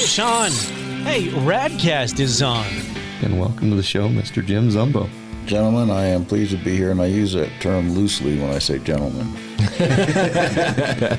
Sean. Hey, RadCast is on. And welcome to the show, Mr. Jim Zumbo. Gentlemen, I am pleased to be here, and I use that term loosely when I say gentlemen.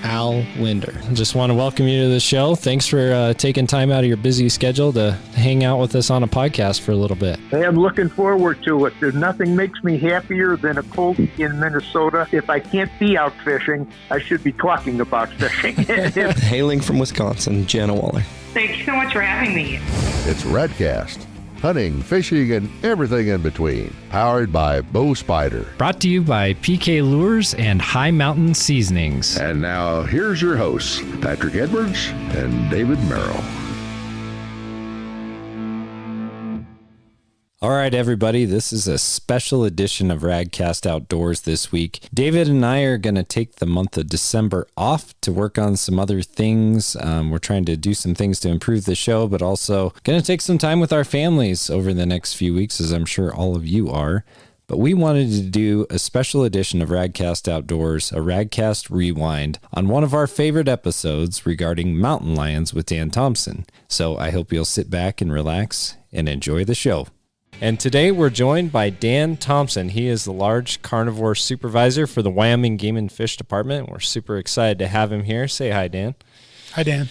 Al Winder. Just want to welcome you to the show. Thanks for taking time out of your busy schedule to hang out with us on a podcast for a little bit. Hey, I'm looking forward to it. There's nothing makes me happier than a cold in Minnesota. If I can't be out fishing, I should be talking about fishing. Hailing from Wisconsin, Jana Waller. Thank you so much for having me. It's RadCast. Hunting, fishing, and everything in between. Powered by Bow Spider. Brought to you by PK Lures and High Mountain Seasonings. And now, here's your hosts, Patrick Edwards and David Merrill. All right, everybody, this is a special edition of RadCast Outdoors this week. David and I are going to take the month of December off to work on some other things. We're trying to do some things to improve the show, but also going to take some time with our families over the next few weeks, as I'm sure all of you are. But we wanted to do a special edition of RadCast Outdoors, a RadCast Rewind, on one of our favorite episodes regarding mountain lions with Dan Thompson. So I hope you'll sit back and relax and enjoy the show. And today we're joined by Dan Thompson. He is the Large Carnivore Supervisor for the Wyoming Game and Fish Department. We're super excited to have him here. Say hi, Dan. Hi, Dan.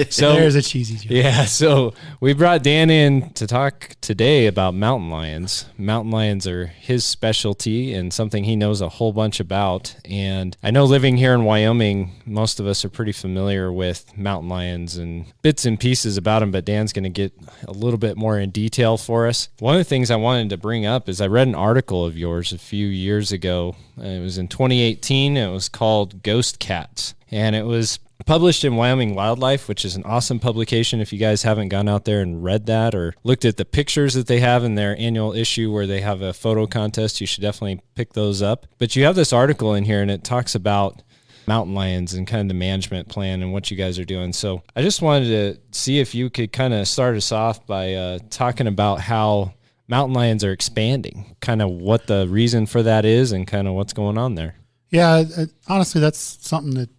So there's a cheesy joke. Yeah, so we brought Dan in to talk today about mountain lions. Mountain lions are his specialty and something he knows a whole bunch about. And I know living here in Wyoming, most of us are pretty familiar with mountain lions and bits and pieces about them, but Dan's going to get a little bit more in detail for us. One of the things I wanted to bring up is I read an article of yours a few years ago. It was in 2018. It was called Ghost Cats. And it was published in Wyoming Wildlife, which is an awesome publication. If you guys haven't gone out there and read that or looked at the pictures that they have in their annual issue where they have a photo contest, you should definitely pick those up. But you have this article in here, and it talks about mountain lions and kind of the management plan and what you guys are doing. So I just wanted to see if you could kind of start us off by talking about how mountain lions are expanding, kind of what the reason for that is and kind of what's going on there. Yeah, honestly, that's something that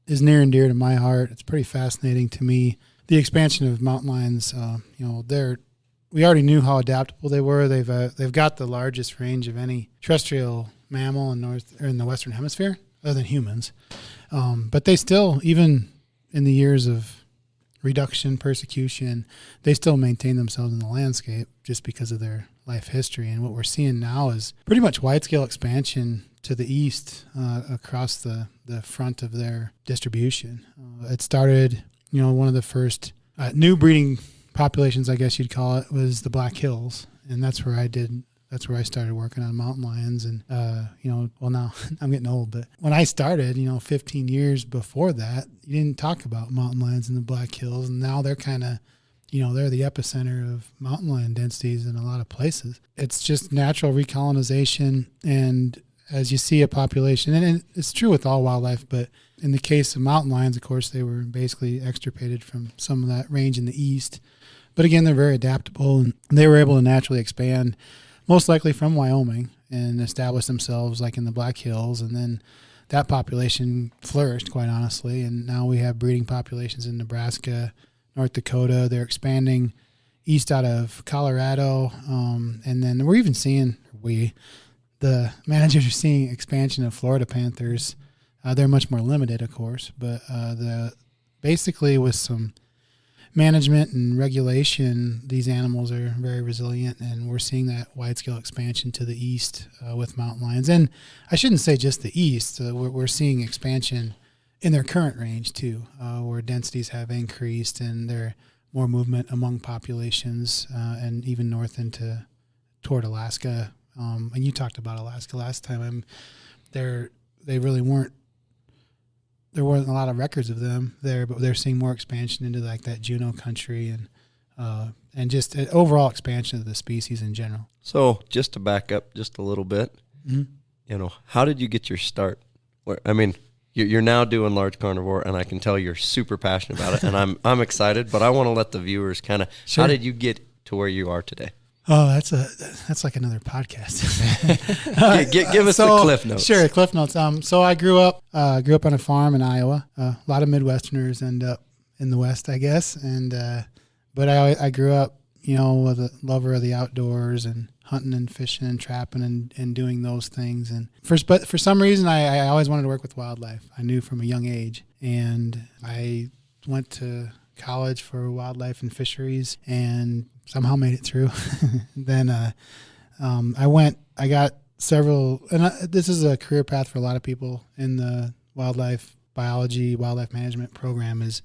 is near and dear to my heart. It's pretty fascinating to me. The expansion of mountain lions, we already knew how adaptable they were. They've got the largest range of any terrestrial mammal in the Western Hemisphere, other than humans. But they still, even in the years of reduction, persecution, they still maintain themselves in the landscape just because of their life history. And what we're seeing now is pretty much wide-scale expansion to the east across the front of their distribution. It started, one of the first new breeding populations, I guess you'd call it, was the Black Hills. And that's where I started working on mountain lions. And, now I'm getting old, but when I started, 15 years before that, you didn't talk about mountain lions in the Black Hills. And now they're kind of, they're the epicenter of mountain lion densities in a lot of places. It's just natural recolonization. And as you see a population, and it's true with all wildlife, but in the case of mountain lions, of course, they were basically extirpated from some of that range in the east. But again, they're very adaptable, and they were able to naturally expand, most likely from Wyoming, and establish themselves like in the Black Hills. And then that population flourished, quite honestly. And now we have breeding populations in Nebraska, North Dakota. They're expanding east out of Colorado. And then we're even seeing, the managers are seeing expansion of Florida panthers. They're much more limited, of course, but basically with some management and regulation, these animals are very resilient, and we're seeing that wide-scale expansion to the east with mountain lions. And I shouldn't say just the east. We're seeing expansion in their current range too, where densities have increased and there more movement among populations, and even north toward Alaska. And you talked about Alaska last time. There weren't a lot of records of them there, but they're seeing more expansion into like that Juneau country and just an overall expansion of the species in general. So just to back up just a little bit, how did you get your start? You're now doing large carnivore, and I can tell you're super passionate about it, and I'm excited, but I want to let the viewers kind of, Sure. How did you get to where you are today? Oh, that's like another podcast. Give us the Cliff Notes. Sure, Cliff Notes. So I grew up on a farm in Iowa. A lot of Midwesterners end up in the West, I guess. And but I grew up, with a lover of the outdoors and hunting and fishing and trapping and doing those things. And but for some reason, I always wanted to work with wildlife. I knew from a young age, and I went to college for wildlife and fisheries and somehow made it through. Then I got several, and this is a career path for a lot of people in the wildlife biology, wildlife management program, is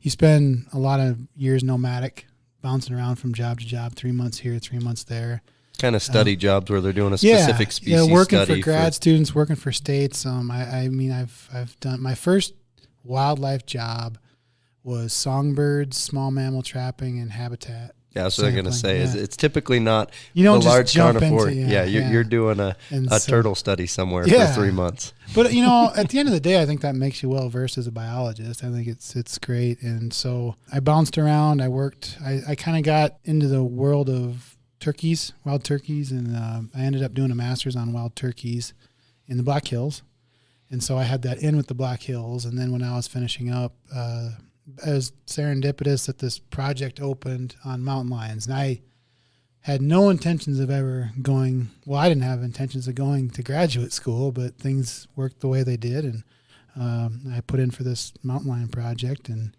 you spend a lot of years nomadic, bouncing around from job to job, 3 months here, 3 months there. Kind of study jobs where they're doing a specific species study. Yeah, working for grad students, working for states. I've done my first wildlife job was songbirds, small mammal trapping, and habitat. Yeah, that's what I'm going to say. Is it's typically not you don't the large just jump carnivore. into, You're doing a turtle study somewhere for 3 months. But at the end of the day, I think that makes you well versed as a biologist. I think it's great. And so I bounced around. I worked. I kind of got into the world of turkeys, wild turkeys, and I ended up doing a master's on wild turkeys in the Black Hills. And so I had that in with the Black Hills. And then when I was finishing up, as serendipitous that this project opened on mountain lions, and I had no intentions of ever going. Well, I didn't have intentions of going to graduate school, but things worked the way they did, and I put in for this mountain lion project, and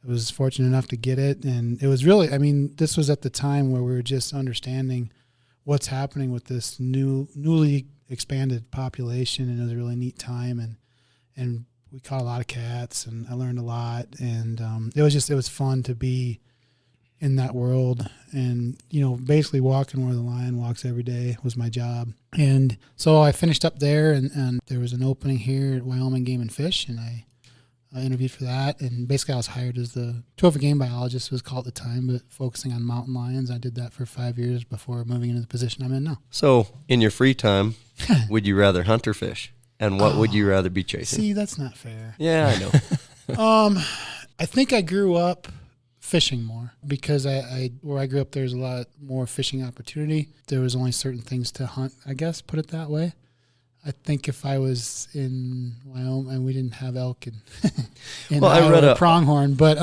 I was fortunate enough to get it. And it was really, this was at the time where we were just understanding what's happening with this newly expanded population, and it was a really neat time, and we caught a lot of cats, and I learned a lot, and it was fun to be in that world, and basically walking where the lion walks every day was my job. And so I finished up there, and there was an opening here at Wyoming Game and Fish, and I interviewed for that, and basically I was hired as the trophy game biologist, it was called at the time, but focusing on mountain lions. I did that for 5 years before moving into the position I'm in now. So in your free time, would you rather hunt or fish? And what would you rather be chasing? See, that's not fair. Yeah, I know. I think I grew up fishing more because where I grew up, there's a lot more fishing opportunity. There was only certain things to hunt, I guess, put it that way. I think if I was in Wyoming, and we didn't have elk and I read a pronghorn, but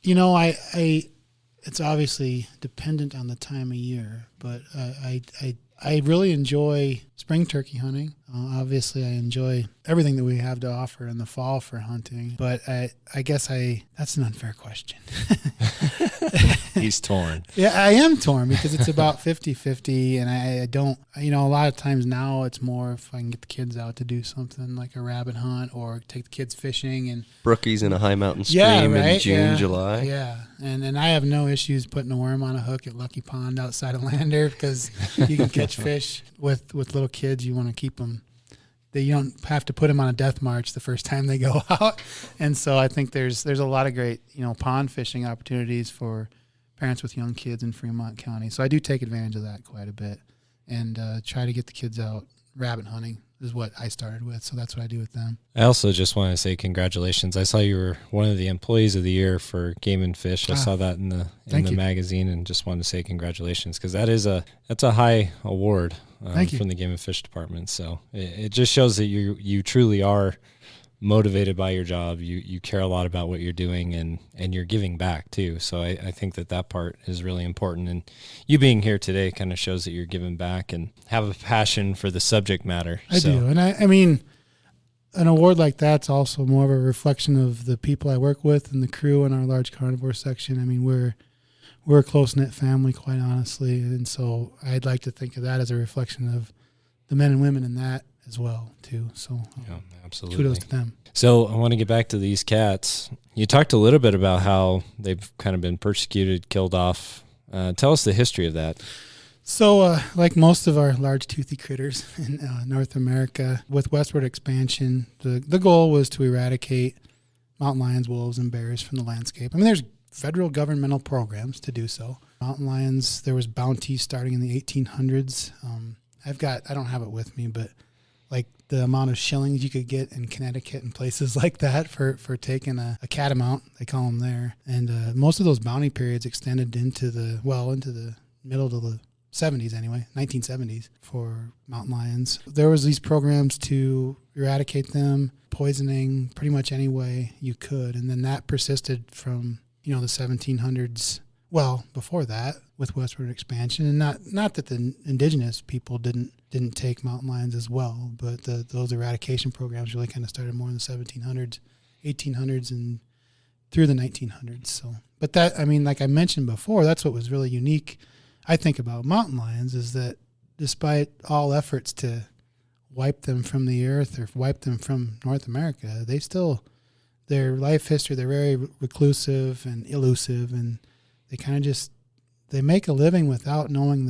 it's obviously dependent on the time of year. But I really enjoy spring turkey hunting. Obviously, I enjoy everything that we have to offer in the fall for hunting. But I guess that's an unfair question. He's torn. Yeah, I am torn because it's about 50-50, and I don't, a lot of times now it's more if I can get the kids out to do something like a rabbit hunt or take the kids fishing. And brookies in a high mountain stream in June, July. Yeah, and I have no issues putting a worm on a hook at Lucky Pond outside of Lander because you can catch fish with little kids. You want to keep them. You don't have to put them on a death march the first time they go out. And so I think there's a lot of great, pond fishing opportunities for parents with young kids in Fremont County. So I do take advantage of that quite a bit and try to get the kids out. Rabbit hunting is what I started with, so that's what I do with them. I also just want to say congratulations. I saw you were one of the employees of the year for Game and Fish. I saw that in the magazine, and just wanted to say congratulations because that's a high award from the Game and Fish department. So it just shows that you truly are motivated by your job. You care a lot about what you're doing, and you're giving back too. So I think that part is really important, and you being here today kind of shows that you're giving back and have a passion for the subject matter. I do, and I mean an award like that's also more of a reflection of the people I work with and the crew in our Large Carnivore section. I mean, we're a close-knit family, quite honestly, and so I'd like to think of that as a reflection of the men and women in that as well too. So yeah, absolutely. Kudos to them. So I want to get back to these cats. You talked a little bit about how they've kind of been persecuted, killed off. Tell us the history of that. So like most of our large toothy critters in North America, with westward expansion, the goal was to eradicate mountain lions, wolves, and bears from the landscape. I mean, there's federal governmental programs to do so. Mountain lions, there was bounties starting in the 1800s. I don't have it with me, but like the amount of shillings you could get in Connecticut and places like that for taking a catamount, they call them there. And most of those bounty periods extended into the middle to the 70s anyway, 1970s for mountain lions. There was these programs to eradicate them, poisoning pretty much any way you could. And then that persisted from, the 1700s. Well, before that with westward expansion, and not that the indigenous people didn't take mountain lions as well, but those eradication programs really kind of started more in the 1700s, 1800s, and through the 1900s. So, but that, like I mentioned before, that's what was really unique, I think, about mountain lions, is that despite all efforts to wipe them from the earth or wipe them from North America, their life history, they're very reclusive and elusive, and they kind of they make a living without knowing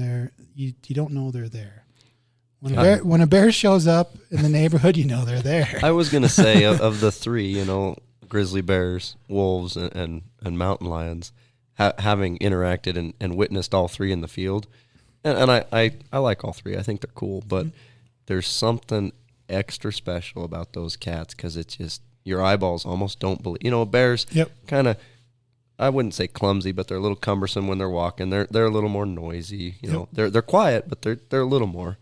you don't know they're there. When a bear shows up in the neighborhood, they're there. I was going to say, of the three, grizzly bears, wolves, and mountain lions, having interacted and witnessed all three in the field, and I like all three. I think they're cool, but there's something extra special about those cats, because it's just, your eyeballs almost don't believe. Bears kind of, I wouldn't say clumsy, but they're a little cumbersome when they're walking. They're a little more noisy. They're quiet, but they're a little more.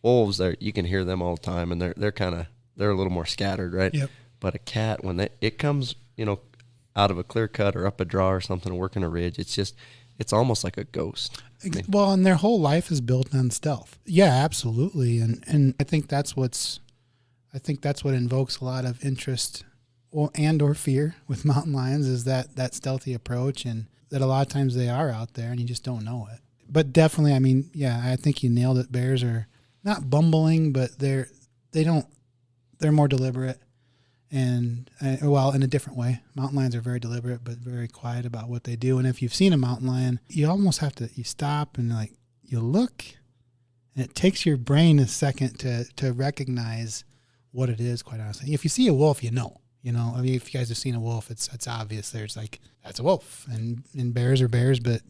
Wolves, you can hear them all the time, and they're a little more scattered, right? Yep. But a cat, when it comes, out of a clear cut or up a draw or something, working a ridge, it's almost like a ghost. Well, and their whole life is built on stealth. Yeah, absolutely, and I think that's what invokes a lot of interest or fear with mountain lions, is that stealthy approach, and that a lot of times they are out there and you just don't know it. But definitely, I think you nailed it. Bears are not bumbling, but they're more deliberate, and in a different way. Mountain lions are very deliberate, but very quiet about what they do. And if you've seen a mountain lion, you almost have to, you stop and you look, and it takes your brain a second to recognize what it is, quite honestly. If you see a wolf, if you guys have seen a wolf, it's obvious. There's that's a wolf, and bears are bears, but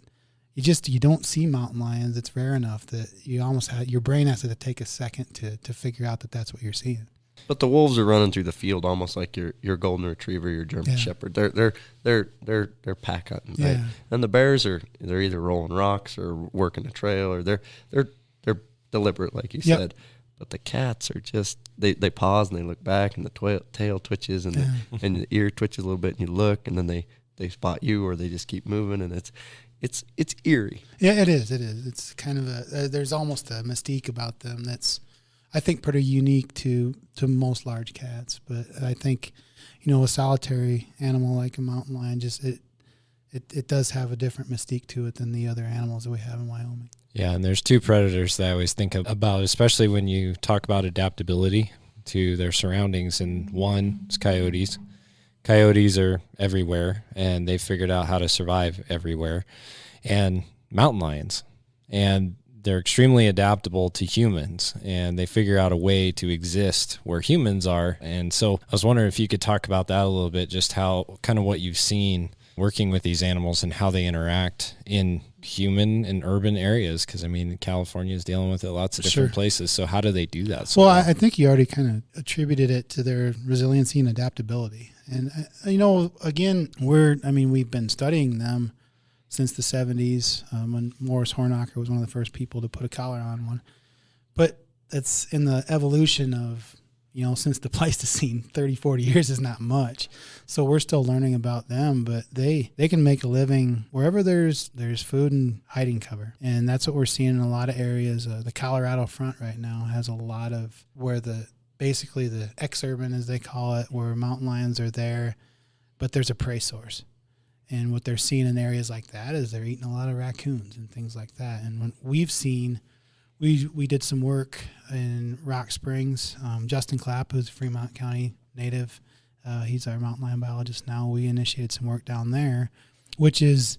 you don't see mountain lions. It's rare enough that you almost your brain has to take a second to figure out that that's what you're seeing. But the wolves are running through the field almost like your golden retriever, your German shepherd. They're pack hunting, right? And the bears they're either rolling rocks or working a trail, or they're deliberate, like you said. But the cats are just, they pause and they look back, and the tail twitches and the ear twitches a little bit, and you look, and then they spot you, or they just keep moving, and it's eerie. Yeah, it is. It's kind of there's almost a mystique about them that's, I think, pretty unique to most large cats. But I think, a solitary animal like a mountain lion, just it does have a different mystique to it than the other animals that we have in Wyoming. Yeah, and there's two predators that I always think about, especially when you talk about adaptability to their surroundings. And one is coyotes. Coyotes are everywhere, and they've figured out how to survive everywhere. And mountain lions. And they're extremely adaptable to humans, and they figure out a way to exist where humans are. And so I was wondering if you could talk about that a little bit, just how kind of what you've seen working with these animals and how they interact in human and urban areas, because California is dealing with it lots of different places. So how do they do that? Well, I think you already kind of attributed it to their resiliency and adaptability. And again, we've been studying them since the 70s, when Morris Hornacher was one of the first people to put a collar on one. But that's in the evolution of, since the Pleistocene, 30, 40 years is not much. So we're still learning about them, but they can make a living wherever there's food and hiding cover. And that's what we're seeing in a lot of areas. The Colorado front right now has a lot of where basically the exurban, as they call it, where mountain lions are there, but there's a prey source. And what they're seeing in areas like that is they're eating a lot of raccoons and things like that. And when we've seen, we did some work in Rock Springs. Justin Clapp, who's a Fremont County native, he's our mountain lion biologist now. We initiated some work down there, which is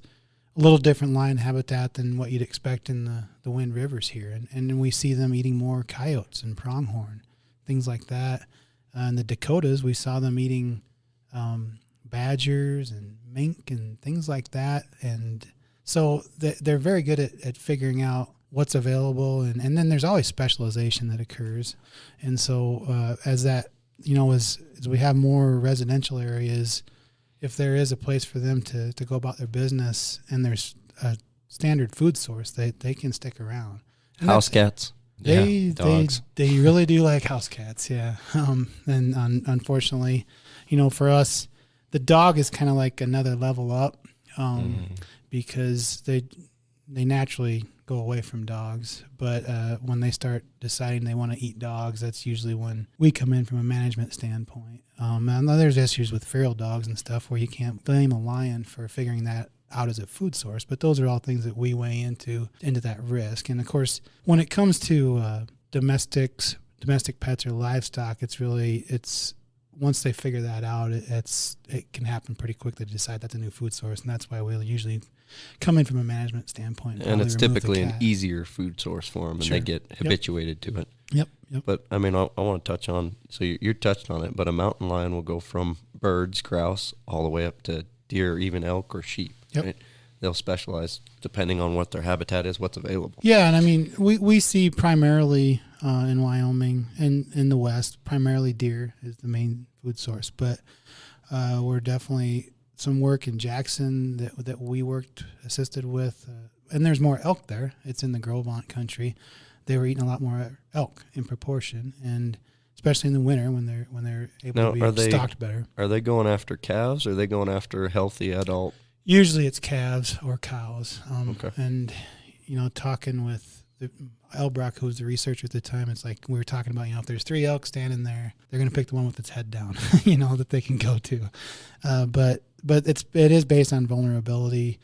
a little different lion habitat than what you'd expect in the Wind Rivers here. And then we see them eating more coyotes and pronghorn, things like that. In the Dakotas, we saw them eating badgers and mink and things like that. And so they're very good at figuring out what's available. And then there's always specialization that occurs. And so as we have more residential areas, if there is a place for them to go about their business, and there's a standard food source, they can stick around. And House cats. Dogs. They really do like house cats, yeah. And unfortunately, for us, the dog is kind of like another level up, because they naturally go away from dogs. But when they start deciding they want to eat dogs, that's usually when we come in from a management standpoint. And there's issues with feral dogs and stuff where you can't blame a lion for figuring that out as a food source, but those are all things that we weigh into that risk. And of course, when it comes to domestic pets or livestock, it's once they figure that out, it can happen pretty quickly to decide that's a new food source, and that's why we'll usually come in from a management standpoint. And it's typically an easier food source for them, and Sure. they get habituated to it. Yep. But I mean, I want to touch on, so you touched on it, but a mountain lion will go from birds, grouse, all the way up to deer, or even elk or sheep. Yep. Right? They'll specialize depending on what their habitat is, what's available. Yeah, and I mean, we see primarily in Wyoming and in the West, primarily deer is the main food source. But we're definitely some work in Jackson that we assisted with, and there's more elk there. It's in the Grovant country. They were eating a lot more elk in proportion, and especially in the winter when they're able to be stocked better. Are they going after calves, or are they going after healthy adult? Usually it's calves or cows. Okay. And, talking with Elbrock, who was the researcher at the time, it's like we were talking about, if there's 3 elk standing there, they're going to pick the one with its head down, that they can go to. But it is based on vulnerability.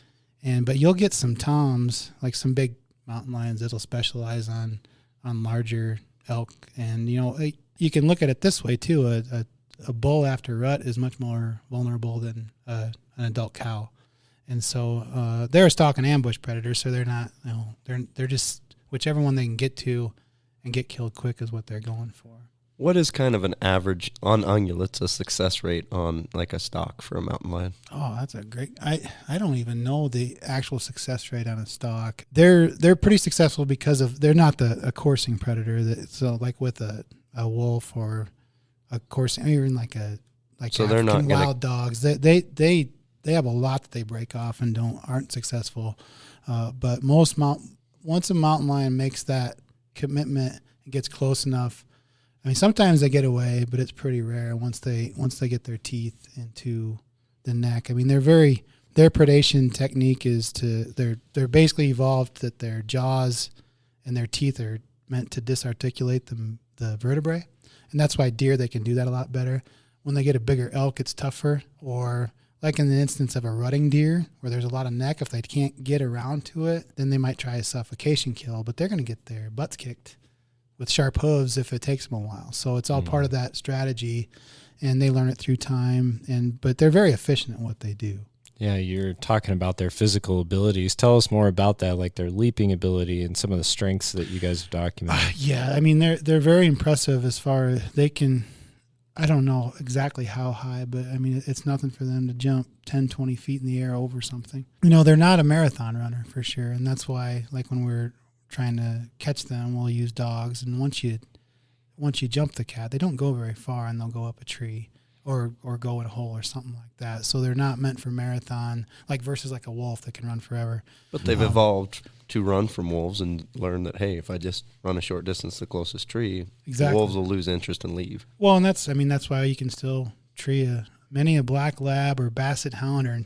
But you'll get some toms, like some big mountain lions that'll specialize on larger elk. And, you can look at it this way too. A bull after rut is much more vulnerable than an adult cow. And so they're a stalk and ambush predator, so they're not, they're just whichever one they can get to and get killed quick is what they're going for. What is kind of an average, on ungulates, a success rate on like a stalk for a mountain lion? Oh, that's a great, I don't even know the actual success rate on a stalk. They're pretty successful because they're not a coursing predator. So like with a wolf or a coursing, or even like so they're not wild dogs, they have a lot that they break off and aren't successful. But once a mountain lion makes that commitment and gets close enough, I mean, sometimes they get away, but it's pretty rare once they get their teeth into the neck. I mean, their predation technique is they're basically evolved that their jaws and their teeth are meant to disarticulate the vertebrae. And that's why deer, they can do that a lot better. When they get a bigger elk, it's tougher. Or like in the instance of a rutting deer where there's a lot of neck, if they can't get around to it, then they might try a suffocation kill, but they're going to get their butts kicked with sharp hooves if it takes them a while. So it's all part of that strategy, and they learn it through time. But they're very efficient at what they do. Yeah, you're talking about their physical abilities. Tell us more about that, like their leaping ability and some of the strengths that you guys have documented. Yeah, I mean, they're very impressive as far as they can. I don't know exactly how high, but I mean, it's nothing for them to jump 10, 20 feet in the air over something. They're not a marathon runner for sure. And that's why, like when we're trying to catch them, we'll use dogs. And once you jump the cat, they don't go very far, and they'll go up a tree or go in a hole or something like that. So they're not meant for marathon, versus like a wolf that can run forever. But they've evolved to run from wolves and learn that, hey, if I just run a short distance to the closest tree, the wolves will lose interest and leave. Well, and that's why you can still tree many a black lab or basset hound or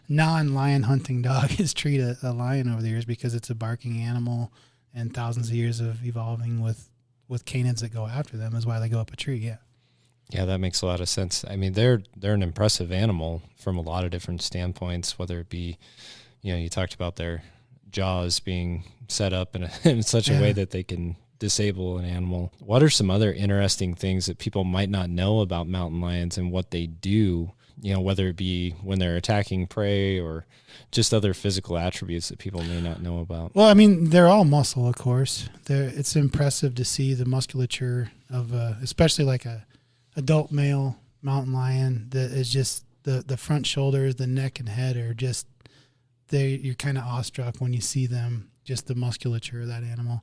non-lion hunting dog has treated a lion over the years because it's a barking animal, and thousands of years of evolving with canids that go after them is why they go up a tree. Yeah. Yeah, that makes a lot of sense. I mean, they're an impressive animal from a lot of different standpoints, whether it be, you talked about their jaws being set up in such a way that they can disable an animal. What are some other interesting things that people might not know about mountain lions and what they do, whether it be when they're attacking prey or just other physical attributes that people may not know about? Well, I mean, they're all muscle, of course. It's impressive to see the musculature of especially like a adult male mountain lion that is just the front shoulders, the neck and head are just, you're kind of awestruck when you see them, just the musculature of that animal.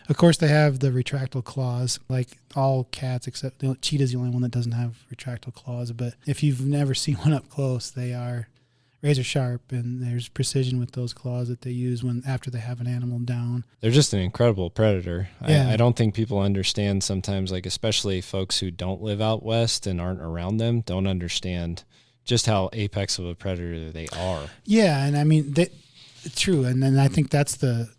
Of course, they have the retractile claws, like all cats, except cheetah's the only one that doesn't have retractile claws. But if you've never seen one up close, they are razor sharp, and there's precision with those claws that they use after they have an animal down. They're just an incredible predator. Yeah. I don't think people understand sometimes, like especially folks who don't live out west and aren't around them, don't understand just how apex of a predator they are. Yeah, and I mean, true. And then I think that's the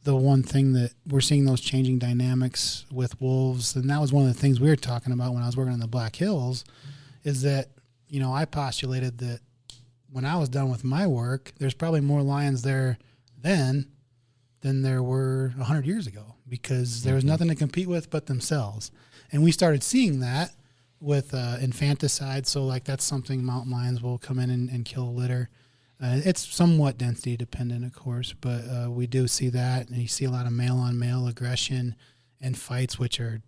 one thing that we're seeing, those changing dynamics with wolves. And that was one of the things we were talking about when I was working on the Black Hills, is that, I postulated that when I was done with my work, there's probably more lions there then than there were 100 years ago, because there was nothing to compete with but themselves. And we started seeing that with infanticide. So like that's something mountain lions will come in and kill a litter. It's somewhat density dependent, of course, but we do see that. And you see a lot of male on male aggression and fights, which are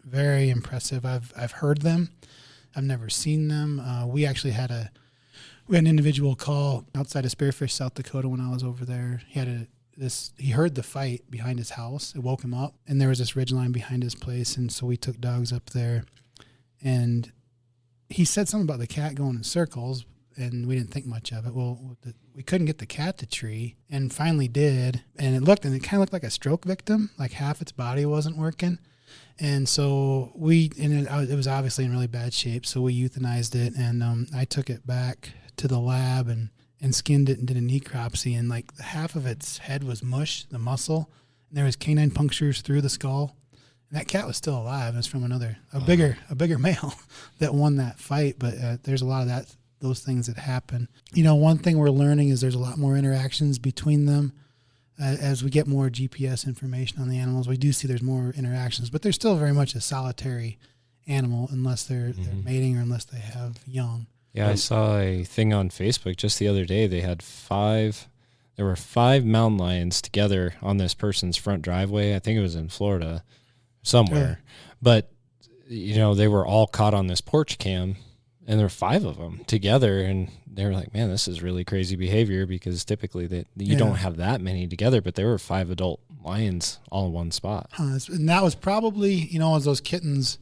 very impressive. I've heard them. I've never seen them. We actually had an individual call outside of Spearfish, South Dakota, when I was over there. He heard the fight behind his house. It woke him up, and there was this ridgeline behind his place, and so we took dogs up there. And he said something about the cat going in circles, and we didn't think much of it. Well, we couldn't get the cat to tree, and finally did, and it kind of looked like a stroke victim, like half its body wasn't working. And so it was obviously in really bad shape, so we euthanized it, and I took it back to the lab and skinned it and did a necropsy, and like half of its head was mush, the muscle, and there was canine punctures through the skull. And that cat was still alive. It was from a bigger male that won that fight, but there's a lot of those things that happen. One thing we're learning is there's a lot more interactions between them. As we get more GPS information on the animals, we do see there's more interactions, but they're still very much a solitary animal unless they're mating or unless they have young. Yeah, I saw a thing on Facebook just the other day. They had there were 5 mountain lions together on this person's front driveway. I think it was in Florida somewhere. Yeah. But, they were all caught on this porch cam, and there were 5 of them together, and they were like, man, this is really crazy behavior, because typically you don't have that many together, but there were 5 adult lions all in one spot. And that was probably, as those kittens,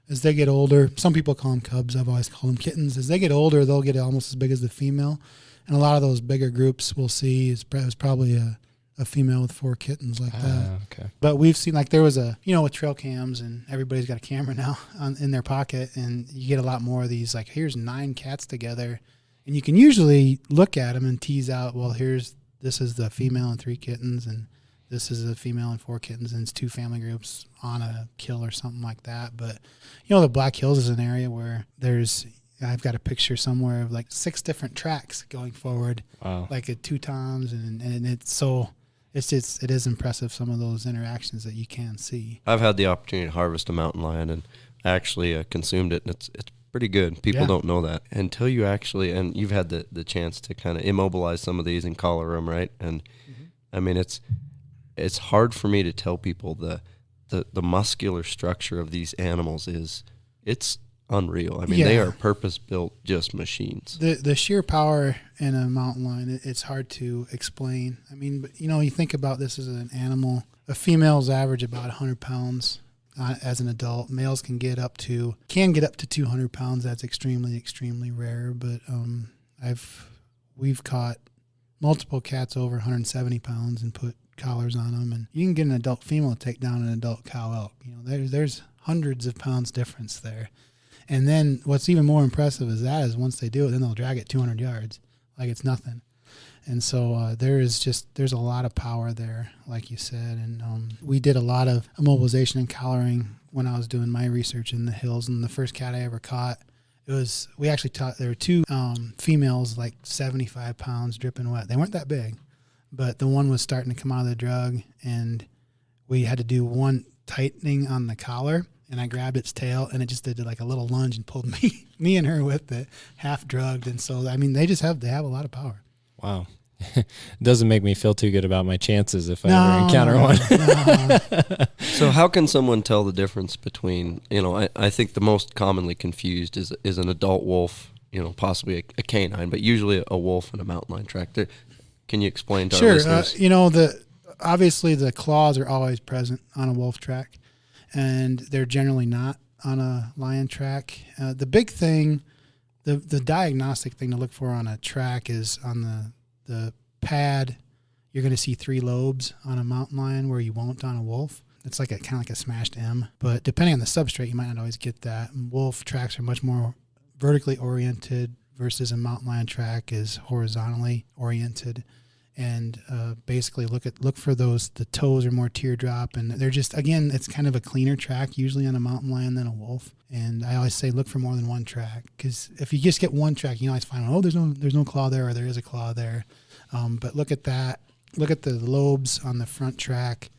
as they get older, some people call them cubs, I've always called them kittens. As they get older, they'll get almost as big as the female. And a lot of those bigger groups we'll see is probably a female with 4 kittens like that. Okay. But we've seen, like there was with trail cams, and everybody's got a camera now in their pocket, and you get a lot more of these, like here's 9 cats together, and you can usually look at them and tease out, well, this is the female and 3 kittens, and this is a female and 4 kittens, and it's 2 family groups on a kill or something like that. But, the Black Hills is an area where I've got a picture somewhere of like 6 different tracks going forward, like at 2 times, and it's so... it is impressive, some of those interactions that you can see. I've had the opportunity to harvest a mountain lion, and I actually consumed it, and it's pretty good. People don't know that until you actually, and you've had the chance to kind of immobilize some of these and collar them, right? And I mean, it's hard for me to tell people the muscular structure of these animals it's unreal. I mean, they are purpose-built, just machines. The sheer power in a mountain lion, it's hard to explain. I mean, but you think about this as an animal. A female's average about 100 pounds as an adult. Males can get up to 200 pounds. That's extremely, extremely rare. But we've caught multiple cats over 170 pounds and put collars on them, and you can get an adult female to take down an adult cow elk. There's hundreds of pounds difference there. And then what's even more impressive is once they do it, then they'll drag it 200 yards like it's nothing. And so there's a lot of power there, like you said. And we did a lot of immobilization and collaring when I was doing my research in the hills. And the first cat I ever caught, we actually taught, there were 2 females, like 75 pounds, dripping wet. They weren't that big, but the one was starting to come out of the drug, and we had to do one tightening on the collar. And I grabbed its tail, and it just did like a little lunge and pulled me and her with it, half drugged. And so, I mean, they have a lot of power. Wow. It doesn't make me feel too good about my chances if I ever encounter one. No. So how can someone tell the difference between, I think the most commonly confused is an adult wolf, possibly a canine, but usually a wolf and a mountain lion track. Can you explain to our listeners? Obviously the claws are always present on a wolf track, and they're generally not on a lion track. The big thing The diagnostic thing to look for on a track is on the pad. You're going to see 3 lobes on a mountain lion where you won't on a wolf. It's like kind of like a smashed M. But depending on the substrate, you might not always get that. And wolf tracks are much more vertically oriented versus a mountain lion track is horizontally oriented. And basically look for those. The toes are more teardrop, and they're just, again, it's kind of a cleaner track usually on a mountain lion than a wolf. And I always say look for more than one track, because if you just get one track, you always find, oh, there's no claw there, or there is a claw there. But look at that. Look at the lobes on the front track.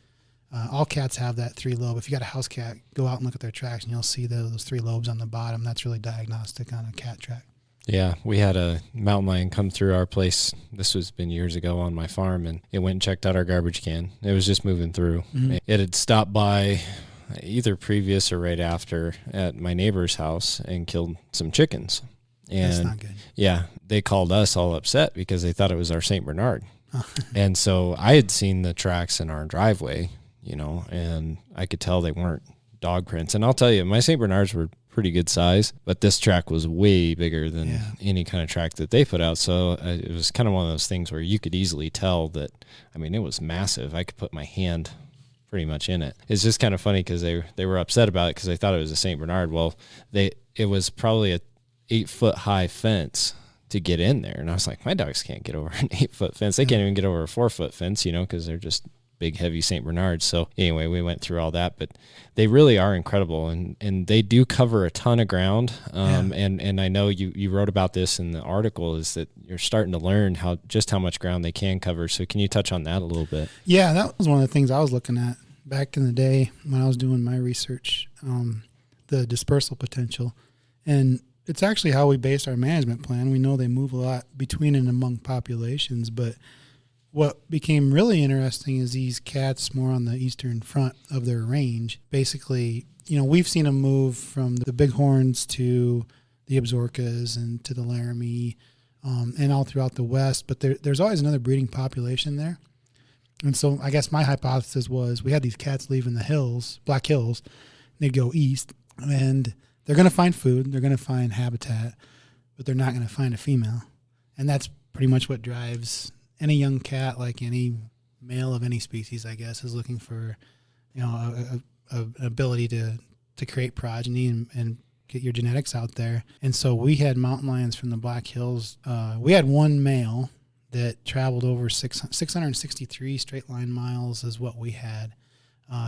All cats have that 3 lobe. If you got a house cat, go out and look at their tracks, and you'll see those 3 lobes on the bottom. That's really diagnostic on a cat track. Yeah, we had a mountain lion come through our place. This was been years ago on my farm, and it went and checked out our garbage can. It was just moving through. Mm-hmm. It had stopped by either previous or right after at my neighbor's house and killed some chickens. And that's not good. Yeah, they called us all upset because they thought it was our St. Bernard. And so I had seen the tracks in our driveway, and I could tell they weren't dog prints. And I'll tell you, my St. Bernards were pretty good size, but this track was way bigger than any kind of track that they put out. So it was kind of one of those things where you could easily tell that, it was massive. I could put my hand pretty much in it. It's just kind of funny because they were upset about it because they thought it was a St. Bernard. Well, it was probably a 8-foot high fence to get in there. And I was like, my dogs can't get over an 8-foot fence. They can't even get over a 4-foot fence, because they're just big, heavy St. Bernards. So anyway, we went through all that, but they really are incredible, and they do cover a ton of ground. And I know you wrote about this in the article, is that you're starting to learn how much ground they can cover. So can you touch on that a little bit? Yeah, that was one of the things I was looking at back in the day when I was doing my research, the dispersal potential. And it's actually how we based our management plan. We know they move a lot between and among populations, but what became really interesting is these cats more on the eastern front of their range. Basically, we've seen them move from the bighorns to the Absarokas and to the Laramie, and all throughout the West. But there's always another breeding population there. And so I guess my hypothesis was we had these cats leaving the hills, Black Hills, they'd go east, and they're going to find food, they're going to find habitat, but they're not going to find a female. And that's pretty much what drives any young cat, like any male of any species, I guess, is looking for, an ability to create progeny and get your genetics out there. And so we had mountain lions from the Black Hills. We had one male that traveled over 663 straight line miles is what we had.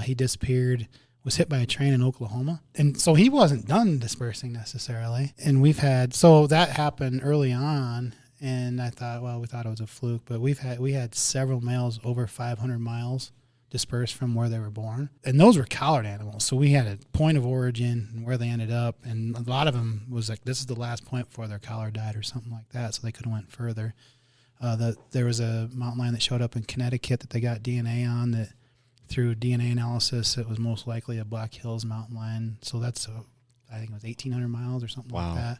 He disappeared, was hit by a train in Oklahoma. And so he wasn't done dispersing necessarily. And so that happened early on. And I thought, we thought it was a fluke, but we had several males over 500 miles dispersed from where they were born. And those were collared animals. So we had a point of origin and where they ended up. And a lot of them was like, this is the last point before their collar died or something like that. So they could have went further. There was a mountain lion that showed up in Connecticut that they got DNA on, that through DNA analysis, it was most likely a Black Hills mountain lion. So that's, I think it was 1,800 miles or something like that.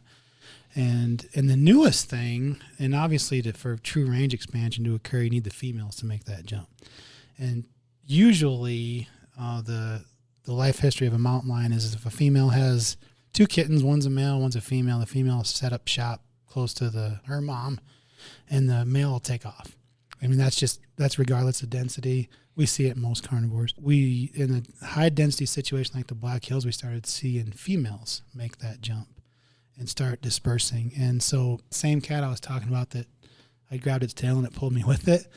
And the newest thing, and obviously for true range expansion to occur, you need the females to make that jump. And usually the life history of a mountain lion is if a female has 2 kittens, one's a male, one's a female, the female will set up shop close to her mom, and the male will take off. That's regardless of density. We see it in most carnivores. In a high density situation like the Black Hills, we started seeing females make that jump and start dispersing. And so same cat I was talking about that I grabbed its tail and it pulled me with it,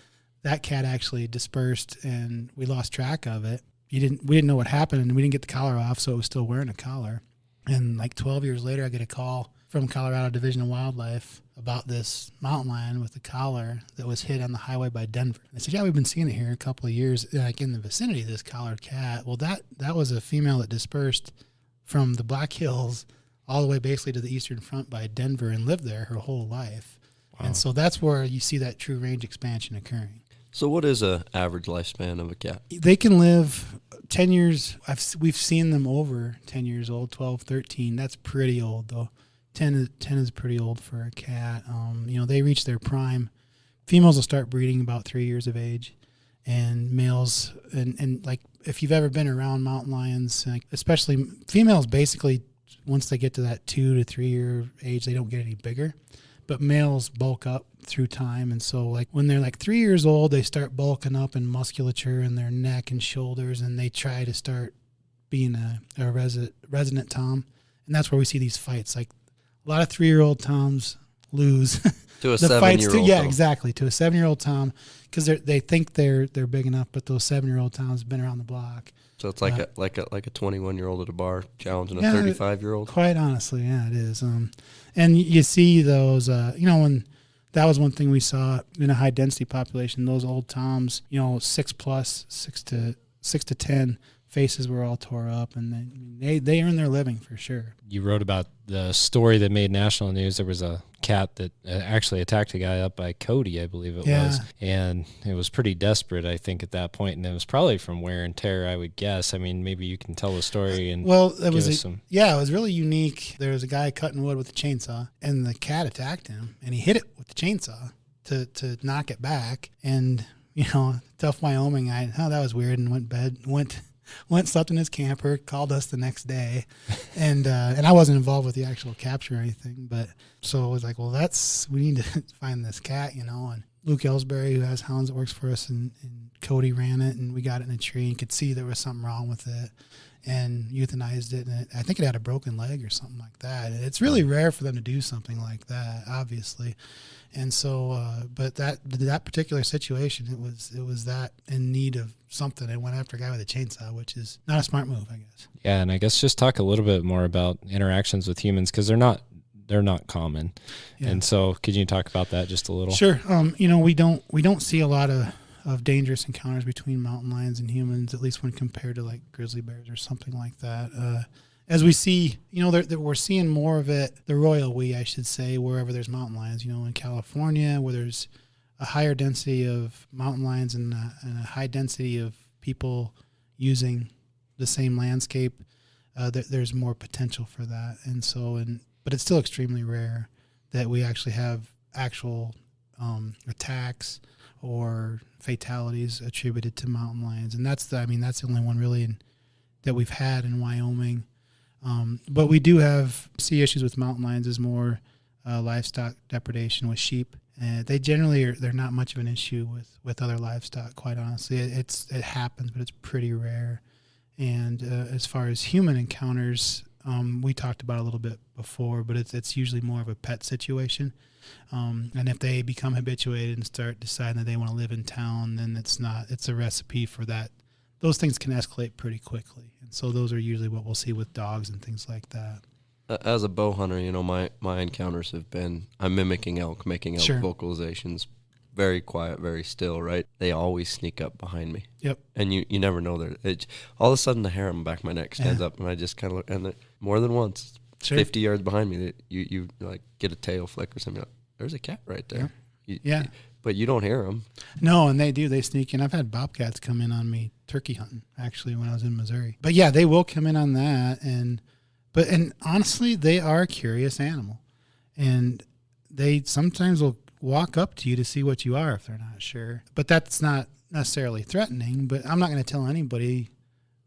that cat actually dispersed and we lost track of it. We didn't know what happened, and we didn't get the collar off, so it was still wearing a collar. And like 12 years later, I get a call from Colorado Division of Wildlife about this mountain lion with a collar that was hit on the highway by Denver. And I said, we've been seeing it here a couple of years, like in the vicinity of this collared cat. Well, that was a female that dispersed from the Black Hills all the way basically to the eastern front by Denver and lived there her whole life. Wow. And so that's where you see that true range expansion occurring. So what is an average lifespan of a cat? They can live 10 years. We've seen them over 10 years old, 12, 13. That's pretty old, though. 10 is pretty old for a cat. They reach their prime. Females will start breeding about 3 years of age. And males, and like if you've ever been around mountain lions, like especially females basically once they get to that 2 to 3 year age, they don't get any bigger. But males bulk up through time. And so like when they're like 3 years old, they start bulking up in musculature in their neck and shoulders, and they try to start being a resident Tom. And that's where we see these fights. Like a lot of 3-year-old Toms lose To a the fights. 7-year-old. Yeah, exactly. To a 7-year-old Tom, because they think they're big enough, but those 7-year-old Toms have been around the block. So it's like a 21-year-old at a bar challenging a 35-year-old. Quite honestly, yeah, it is. And you see those, when that was one thing we saw in a high density population. Those old Toms, 6+, 6 to 10 faces were all tore up, and they earn their living for sure. You wrote about the story that made national news. There was a cat that actually attacked a guy up by Cody, I believe it was. And it was pretty desperate, I think, at that point. And it was probably from wear and tear, I would guess. I mean, maybe you can tell the story and it was really unique. There was a guy cutting wood with a chainsaw, and the cat attacked him, and he hit it with the chainsaw to knock it back. And, tough Wyoming guy, that was weird, and went, slept in his camper, called us the next day, and I wasn't involved with the actual capture or anything, but so it was like, well, we need to find this cat, and Luke Ellsbury, who has hounds that works for us, and Cody ran it, and we got it in a tree and could see there was something wrong with it and euthanized it, and I think it had a broken leg or something like that. And it's really rare for them to do something like that, obviously. And so, but that particular situation, it was that in need of something. It went after a guy with a chainsaw, which is not a smart move, I guess. Yeah, and I guess just talk a little bit more about interactions with humans, because they're not common. Yeah. And so, could you talk about that just a little? Sure. We don't see a lot of dangerous encounters between mountain lions and humans, at least when compared to like grizzly bears or something like that. As we see, we're seeing more of it, the royal we, I should say, wherever there's mountain lions, in California, where there's a higher density of mountain lions and a high density of people using the same landscape, there's more potential for that. And so, but it's still extremely rare that we actually have actual attacks or fatalities attributed to mountain lions. And that's the only one really that we've had in Wyoming. But we do see issues with mountain lions is more livestock depredation with sheep. And they generally they're not much of an issue with other livestock, quite honestly. It happens, but it's pretty rare. And as far as human encounters, we talked about a little bit before, but it's usually more of a pet situation. And if they become habituated and start deciding that they want to live in town, then it's a recipe for that. Those things can escalate pretty quickly. And so those are usually what we'll see with dogs and things like that. As a bow hunter, my encounters have been, I'm mimicking elk, making elk vocalizations, very quiet, very still, right? They always sneak up behind me. Yep. And you never know. All of a sudden the hair on the back of my neck stands up, and I just kind of look, and more than once, 50 yards behind me, you like get a tail flick or something. Like, there's a cat right there. But you don't hear them. No, and they do. They sneak in. I've had bobcats come in on me turkey hunting, actually, when I was in Missouri. But yeah, they will come in on that. And honestly, they are a curious animal. And they sometimes will walk up to you to see what you are if they're not sure. But that's not necessarily threatening. But I'm not going to tell anybody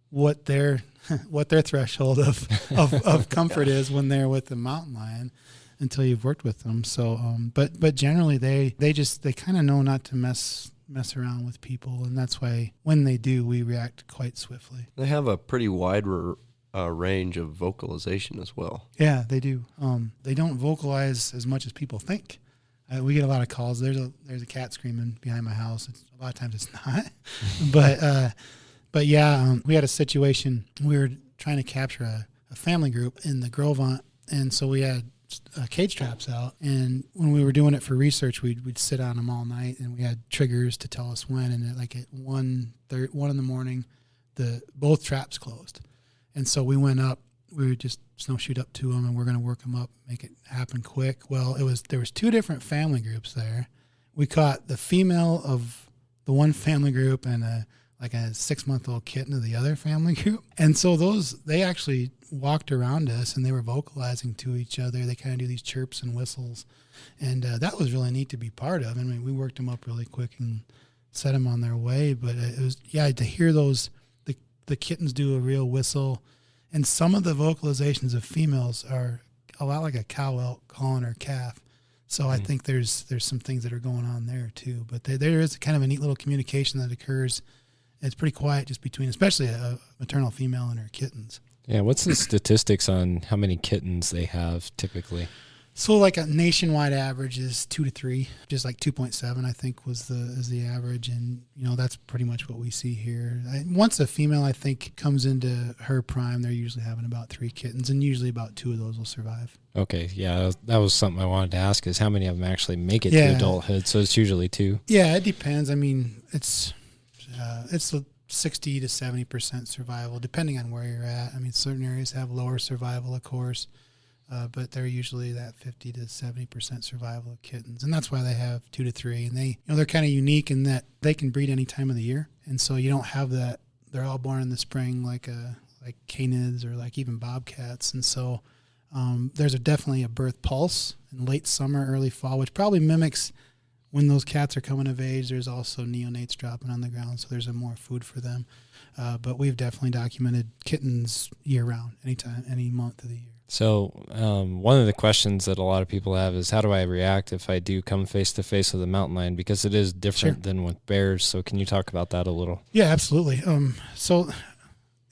what their threshold of comfort is when they're with the mountain lion until you've worked with them. So, but generally they kind of know not to mess around with people, and that's why when they do, we react quite swiftly. They have a pretty wide range of vocalization as well. Yeah, they do. They don't vocalize as much as people think. We get a lot of calls. There's a cat screaming behind my house. A lot of times it's not, but yeah, we had a situation. We were trying to capture a family group in the Gros Ventre, and so we had cage traps out, and when we were doing it for research, we'd sit on them all night, and we had triggers to tell us when. And at 1 in the morning, both traps closed, and so we went up. We would just snowshoot up to them, and we're going to work them up, make it happen quick. Well, there was 2 different family groups there. We caught the female of the one family group and a 6-month-old kitten of the other family group. And so they actually walked around us, and they were vocalizing to each other. They kind of do these chirps and whistles. And that was really neat to be part of. I mean, we worked them up really quick and set them on their way. But it was, to hear the kittens do a real whistle And some of the vocalizations of females are a lot like a cow elk calling her calf. So I think there's some things that are going on there too. But there is kind of a neat little communication that occurs. It's pretty quiet just between, especially a maternal female and her kittens. Yeah, what's the statistics on how many kittens they have typically? So like a nationwide average is 2 to 3, just like 2.7 I think is the average, and that's pretty much what we see here. Once a female I think comes into her prime, they're usually having about 3 kittens, and usually about 2 of those will survive. Okay, yeah, that was something I wanted to ask, is how many of them actually make it to adulthood? So it's usually 2. Yeah, it depends. I mean, it's a 60 to 70% survival depending on where you're at. I mean, certain areas have lower survival, of course. But they're usually that 50 to 70% survival of kittens, and that's why they have 2 to 3. And they're kind of unique in that they can breed any time of the year, and so you don't have that. They're all born in the spring, like canids or like even bobcats, and so there's definitely a birth pulse in late summer, early fall, which probably mimics when those cats are coming of age. There's also neonates dropping on the ground, so there's more food for them. But we've definitely documented kittens year round, anytime, any month of the year. So one of the questions that a lot of people have is, how do I react if I do come face to face with a mountain lion? Because it is different than with bears. So can you talk about that a little? Yeah, absolutely. So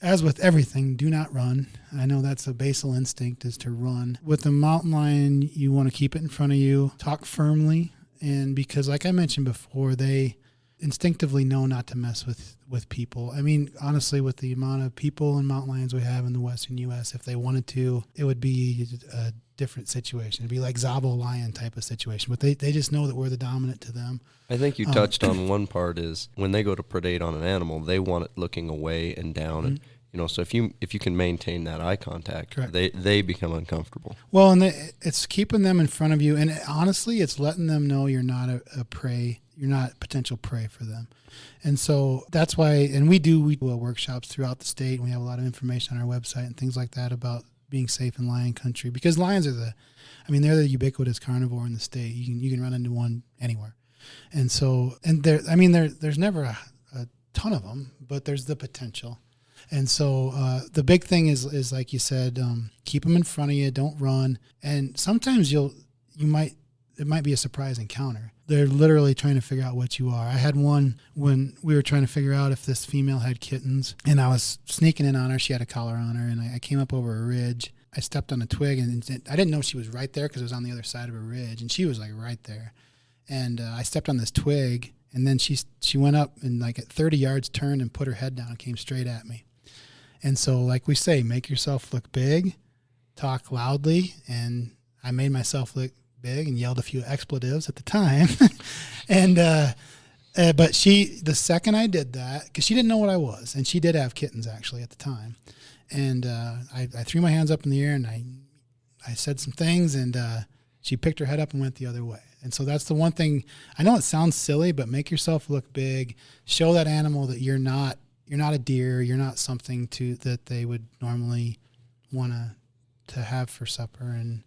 as with everything, do not run. I know that's a basal instinct, is to run. With a mountain lion, you want to keep it in front of you, talk firmly, and because like I mentioned before, they instinctively know not to mess with people. I mean, honestly, with the amount of people and mountain lions we have in the western U.S., if they wanted to, it would be a different situation. It'd be like Zabo lion type of situation. But they just know that we're the dominant to them. I think you touched on one part is when they go to predate on an animal, they want it looking away and down. And so if you can maintain that eye contact, they become uncomfortable. Well, and it's keeping them in front of you. And honestly, it's letting them know you're not a prey. You're not potential prey for them. And so that's why, and we do workshops throughout the state, and we have a lot of information on our website and things like that about being safe in lion country, because lions are they're the ubiquitous carnivore in the state. You can run into one anywhere. And so, and there's never a ton of them, but there's the potential. And so the big thing is like you said, keep them in front of you, don't run. And sometimes it might be a surprise encounter. They're literally trying to figure out what you are. I had one when we were trying to figure out if this female had kittens, and I was sneaking in on her. She had a collar on her, and I came up over a ridge. I stepped on a twig, and I didn't know she was right there because it was on the other side of a ridge, and she was like right there. And I stepped on this twig, and then she went up and like at 30 yards turned and put her head down and came straight at me. And so like we say, make yourself look big, talk loudly, and I made myself look big and yelled a few expletives at the time. And but the second I did that, because she didn't know what I was, and she did have kittens actually at the time, and I threw my hands up in the air and I said some things, and she picked her head up and went the other way. And so that's the one thing. I know it sounds silly, but make yourself look big. Show that animal that you're not a deer. You're not something that they would normally want to have for supper, and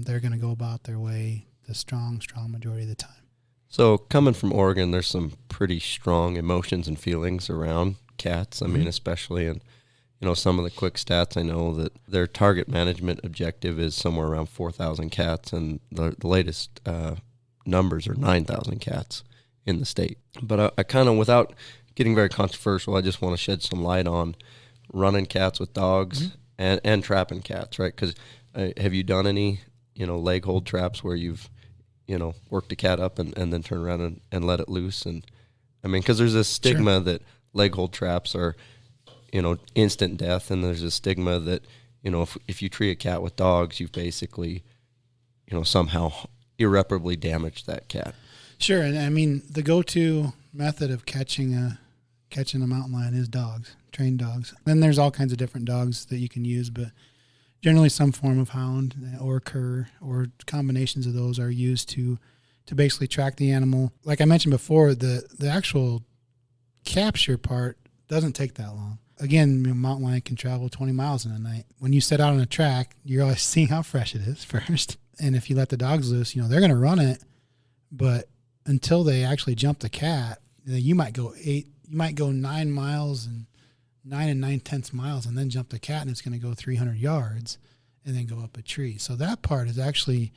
they're going to go about their way the strong majority of the time. So coming from Oregon, there's some pretty strong emotions and feelings around cats. I mean, especially in, some of the quick stats, I know that their target management objective is somewhere around 4,000 cats, and the latest numbers are 9,000 cats in the state. But I kind of, without getting very controversial, I just want to shed some light on running cats with dogs and trapping cats, right? Because have you done any, leg hold traps where you've, worked a cat up and then turn around and let it loose? And I mean, because there's this stigma that leg hold traps are, instant death. And there's a stigma that, if you treat a cat with dogs, you've basically, somehow irreparably damaged that cat. Sure. And I mean, the go-to method of catching a mountain lion is dogs, trained dogs. Then there's all kinds of different dogs that you can use, but generally some form of hound or cur or combinations of those are used to basically track the animal. Like I mentioned before, the actual capture part doesn't take that long. Again, a mountain lion can travel 20 miles in a night. When you set out on a track, you're always seeing how fresh it is first. And if you let the dogs loose, they're going to run it. But until they actually jump the cat, you might go 9 miles and 9 9/10 miles and then jump the cat and it's going to go 300 yards and then go up a tree. So that part is actually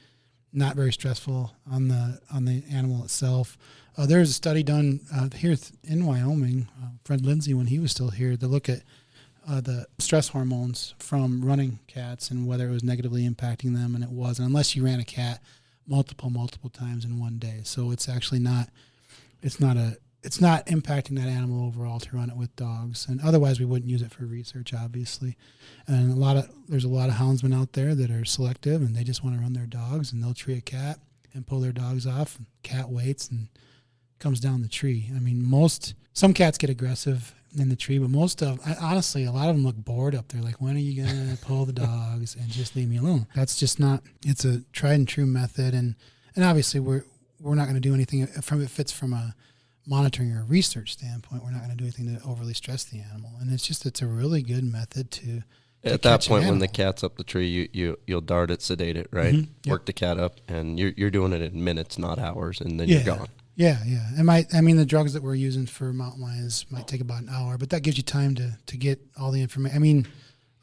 not very stressful on the animal itself. There's a study done here in Wyoming, Fred Lindsay, when he was still here, to look at the stress hormones from running cats and whether it was negatively impacting them, and it wasn't, unless you ran a cat multiple times in one day. So it's actually not impacting that animal overall to run it with dogs, and otherwise we wouldn't use it for research, obviously. And there's a lot of houndsmen out there that are selective and they just want to run their dogs, and they'll tree a cat and pull their dogs off, and cat waits and comes down the tree. I mean, some cats get aggressive in the tree, but honestly, a lot of them look bored up there. Like, when are you going to pull the dogs and just leave me alone? That's just not, it's a tried and true method. And obviously we're not going to do anything if it's from a monitoring or research standpoint. We're not going to do anything to overly stress the animal. And it's a really good method to at that point, when the cat's up the tree, you'll dart it, sedate it, right? Mm-hmm. Yep. Work the cat up, and you're doing it in minutes, not hours, and then you're gone. Yeah. And the drugs that we're using for mountain lions might take about an hour, but that gives you time to get all the information. I mean,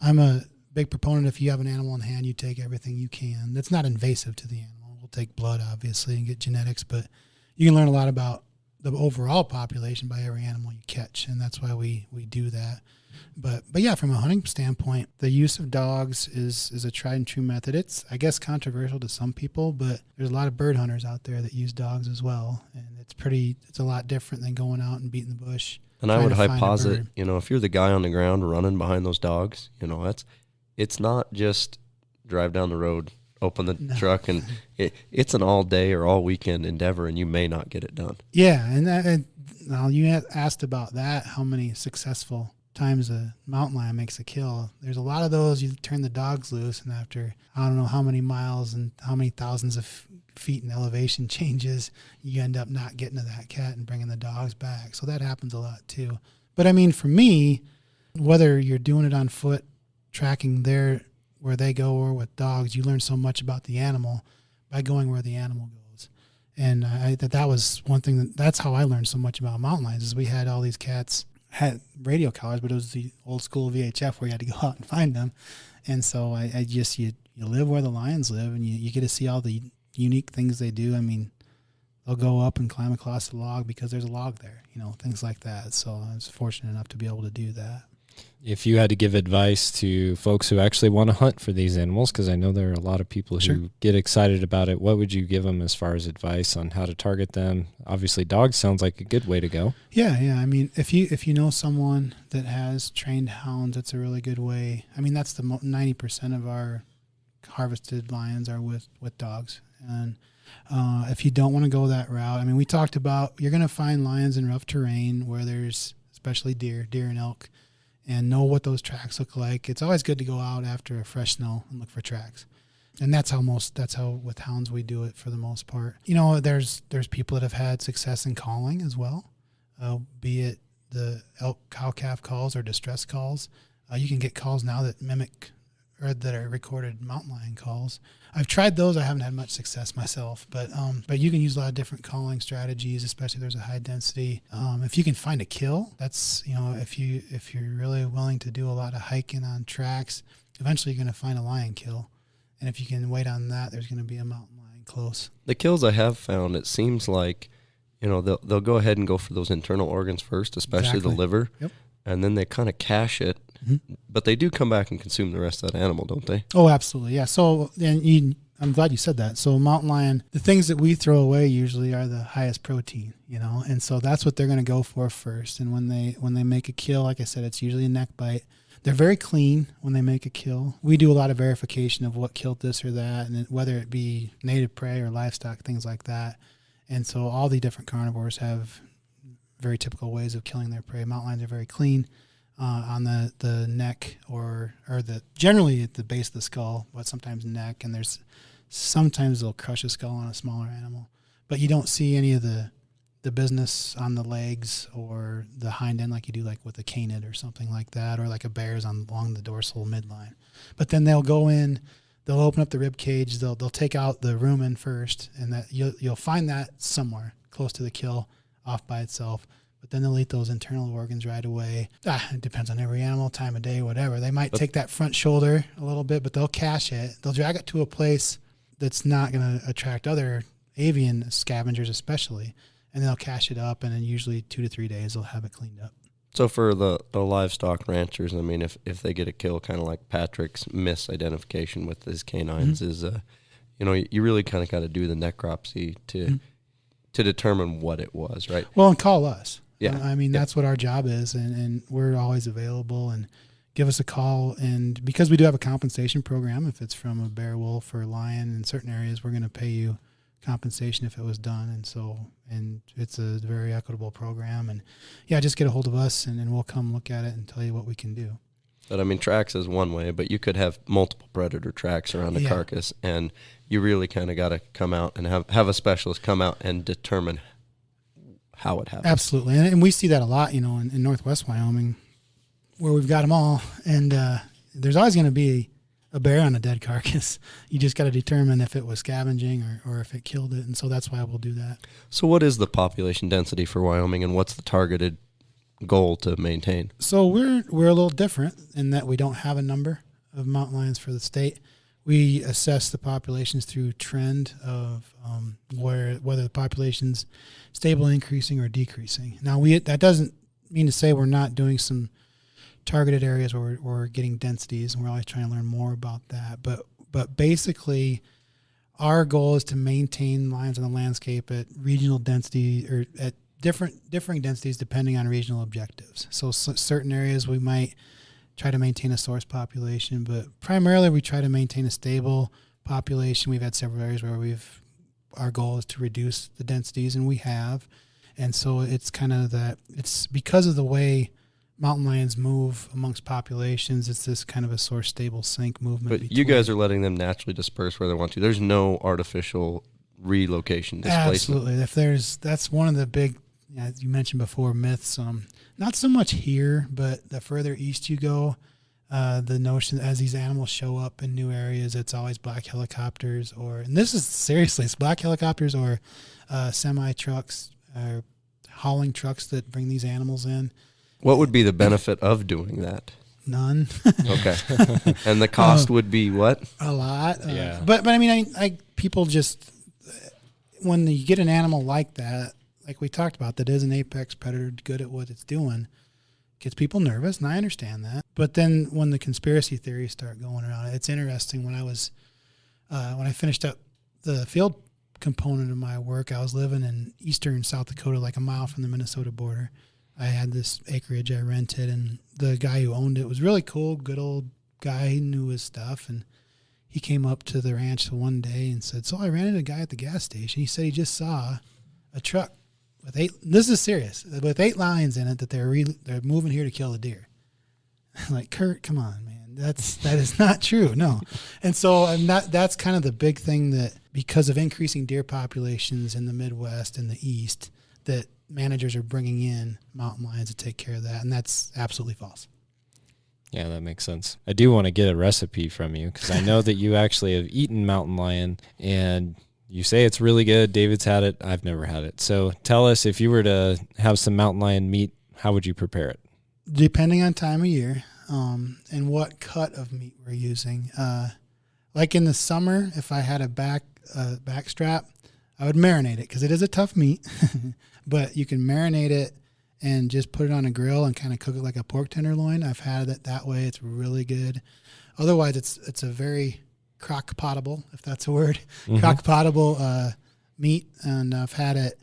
I'm a big proponent, if you have an animal in hand, you take everything you can. That's not invasive to the animal. We'll take blood, obviously, and get genetics, but you can learn a lot about the overall population by every animal you catch, and that's why we do that. But yeah, from a hunting standpoint, the use of dogs is a tried and true method. It's, I guess, controversial to some people, but there's a lot of bird hunters out there that use dogs as well, and it's a lot different than going out and beating the bush. And I would hyposit, if you're the guy on the ground running behind those dogs, it's not just drive down the road, open the truck, and it's an all day or all weekend endeavor, and you may not get it done. Yeah, and now you asked about that, how many successful times a mountain lion makes a kill. There's a lot of those, you turn the dogs loose, and after I don't know how many miles and how many thousands of feet in elevation changes, you end up not getting to that cat and bringing the dogs back. So that happens a lot too. But I mean, for me, whether you're doing it on foot, tracking where they go, or with dogs, you learn so much about the animal by going where the animal goes. And that was one thing that's how I learned so much about mountain lions, is we had all these cats had radio collars, but it was the old school VHF where you had to go out and find them. And so you live where the lions live, and you get to see all the unique things they do. I mean, they'll go up and climb across the log because there's a log there, things like that. So I was fortunate enough to be able to do that. If you had to give advice to folks who actually want to hunt for these animals, because I know there are a lot of people who get excited about it, what would you give them as far as advice on how to target them? Obviously, dogs sounds like a good way to go. Yeah. I mean, if you know someone that has trained hounds, that's a really good way. I mean, that's 90% of our harvested lions are with dogs. And if you don't want to go that route, I mean, we talked about you're going to find lions in rough terrain where there's especially deer and elk, and know what those tracks look like. It's always good to go out after a fresh snow and look for tracks. And that's how with hounds we do it for the most part. There's people that have had success in calling as well, be it the elk cow-calf calls or distress calls. You can get calls now that mimic or that are recorded mountain lion calls. I've tried those. I haven't had much success myself, but you can use a lot of different calling strategies, especially if there's a high density. If you can find a kill, that's, if you're really willing to do a lot of hiking on tracks, eventually you're going to find a lion kill. And if you can wait on that, there's going to be a mountain lion close. The kills I have found, it seems like, they'll go ahead and go for those internal organs first, especially the liver. Yep. And then they kind of cache it. Mm-hmm. But they do come back and consume the rest of that animal, don't they? Oh, absolutely. Yeah. So I'm glad you said that. So mountain lion, the things that we throw away usually are the highest protein, and so that's what they're going to go for first. And when they make a kill, like I said, it's usually a neck bite. They're very clean when they make a kill. We do a lot of verification of what killed this or that, and whether it be native prey or livestock, things like that. And so all the different carnivores have very typical ways of killing their prey. Mountain lions are very clean. On the neck or generally at the base of the skull, but sometimes neck, and sometimes they'll crush a skull on a smaller animal, but you don't see any of the business on the legs or the hind end like you do like with a canid or something like that, or like a bear's along the dorsal midline. But then they'll go in, they'll open up the rib cage, they'll take out the rumen first, and that you'll find that somewhere close to the kill off by itself. but then they'll eat those internal organs right away. It depends on every animal, time of day, whatever. They might take that front shoulder a little bit, but they'll cache it. They'll drag it to a place that's not going to attract other avian scavengers especially, and they'll cache it up, and in usually 2 to 3 days they'll have it cleaned up. So for the livestock ranchers, I mean, if they get a kill, kind of like Patrick's misidentification with his canines, is you really kind of got to do the necropsy to determine what it was, right? Well, and call us. Yeah. I mean, that's what our job is, and we're always available, and give us a call. And because we do have a compensation program, if it's from a bear, wolf, or lion in certain areas, we're going to pay you compensation if it was done. And it's a very equitable program. And yeah, just get a hold of us, and we'll come look at it and tell you what we can do. But I mean, tracks is one way, but you could have multiple predator tracks around the carcass, and you really kind of got to come out and have a specialist come out and determine how it happened. Absolutely. And we see that a lot, in Northwest Wyoming, where we've got them all. And there's always going to be a bear on a dead carcass. You just got to determine if it was scavenging or if it killed it. And so that's why we'll do that. So what is the population density for Wyoming, and what's the targeted goal to maintain? So we're a little different in that we don't have a number of mountain lions for the state. We assess the populations through trend of whether the population's stable, increasing, or decreasing. Now, that doesn't mean to say we're not doing some targeted areas where we're getting densities, and we're always trying to learn more about that. But basically, our goal is to maintain lions on the landscape at regional density, or at differing densities depending on regional objectives. So certain areas we might try to maintain a source population, but primarily we try to maintain a stable population. We've had several areas where our goal is to reduce the densities, and we have. And so it's kind of it's because of the way mountain lions move amongst populations, it's this kind of a source stable sink movement. But you guys are letting them naturally disperse where they want to. There's no artificial relocation displacement. Absolutely. That's one of the big, as you mentioned before, myths. Not so much here, but the further east you go, the notion as these animals show up in new areas, it's always black helicopters, and this is seriously, it's black helicopters or semi trucks or hauling trucks that bring these animals in. What would be the benefit of doing that? None. Okay. And the cost would be what? A lot. Yeah. But I mean, people just, when you get an animal like that, like we talked about, that is an apex predator, good at what it's doing, gets people nervous, and I understand that. But then when the conspiracy theories start going around, it's interesting. When I finished up the field component of my work, I was living in eastern South Dakota, like a mile from the Minnesota border. I had this acreage I rented, and the guy who owned it was really cool, good old guy. He knew his stuff, and he came up to the ranch one day and said, "So I ran into a guy at the gas station. He said he just saw a truck with 8. This is serious, with 8 lions in it that they're moving here to kill a deer." I'm like, Kurt, come on, man, that is not true, no. And so that's kind of the big thing, that because of increasing deer populations in the Midwest and the East, that managers are bringing in mountain lions to take care of that, and that's absolutely false. Yeah, that makes sense. I do want to get a recipe from you, because I know that you actually have eaten mountain lion, and you say it's really good. David's had it. I've never had it. So tell us, if you were to have some mountain lion meat, how would you prepare it? Depending on time of year and what cut of meat we're using. Like in the summer, if I had a back strap, I would marinate it, because it is a tough meat. But you can marinate it and just put it on a grill and kind of cook it like a pork tenderloin. I've had it that way. It's really good. Otherwise, it's a very crock-potable, if that's a word, crock-potable meat, and I've had it.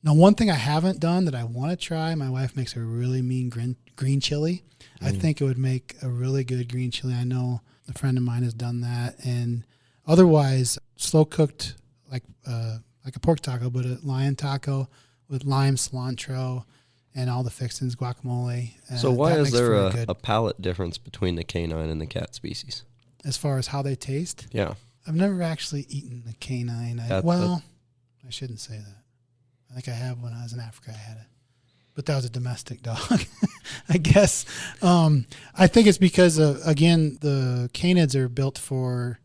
Now, one thing I haven't done that I want to try, my wife makes a really mean green chili. I think it would make a really good green chili. I know a friend of mine has done that. And otherwise, slow-cooked like a pork taco, but a lion taco with lime, cilantro, and all the fixings, guacamole. So why is there a palate difference between the canine and the cat species? As far as how they taste? Yeah. I've never actually eaten a canine. I shouldn't say that. I think I have. When I was in Africa, I had it. But that was a domestic dog, I guess. I think it's because, again, the canids are built for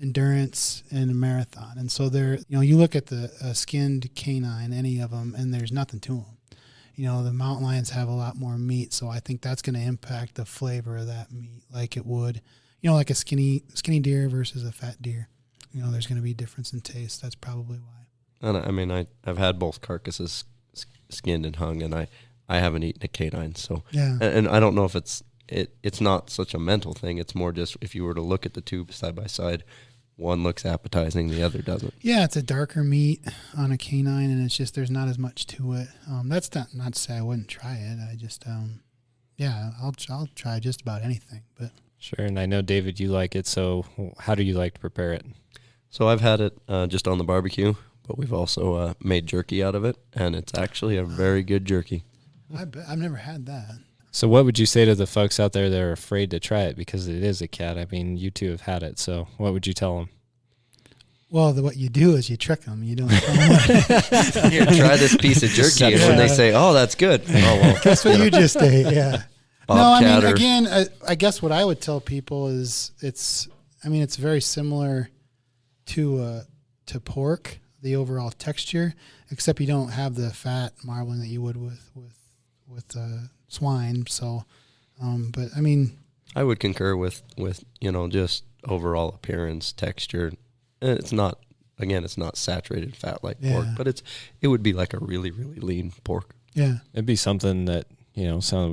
endurance and a marathon. And so you look at the skinned canine, any of them, and there's nothing to them. the mountain lions have a lot more meat, so I think that's going to impact the flavor of that meat like it would, like a skinny deer versus a fat deer. There's going to be a difference in taste. That's probably why. And I mean, I've had both carcasses skinned and hung, and I haven't eaten a canine. So yeah, and I don't know if it's not such a mental thing. It's more just if you were to look at the two side by side, one looks appetizing, the other doesn't. Yeah, it's a darker meat on a canine, and it's just there's not as much to it. That's not to say I wouldn't try it. I just I'll try just about anything. But sure, and I know David, you like it. So how do you like to prepare it? So I've had it just on the barbecue, but we've also made jerky out of it, and it's actually a very good jerky. I've never had that. So what would you say to the folks out there that are afraid to try it because it is a cat? I mean, you two have had it, so what would you tell them? Well, what you do is you trick them. You don't tell them. Here, try this piece of jerky, and when they say, "Oh, that's good," oh well, guess what you just ate? Yeah. Bobcat again, I guess what I would tell people is it's very similar to pork, the overall texture, except you don't have the fat marbling that you would with swine. So, but I mean, I would concur with just overall appearance, texture. It's not saturated fat like pork, but it would be like a really, really lean pork. Yeah, it'd be something that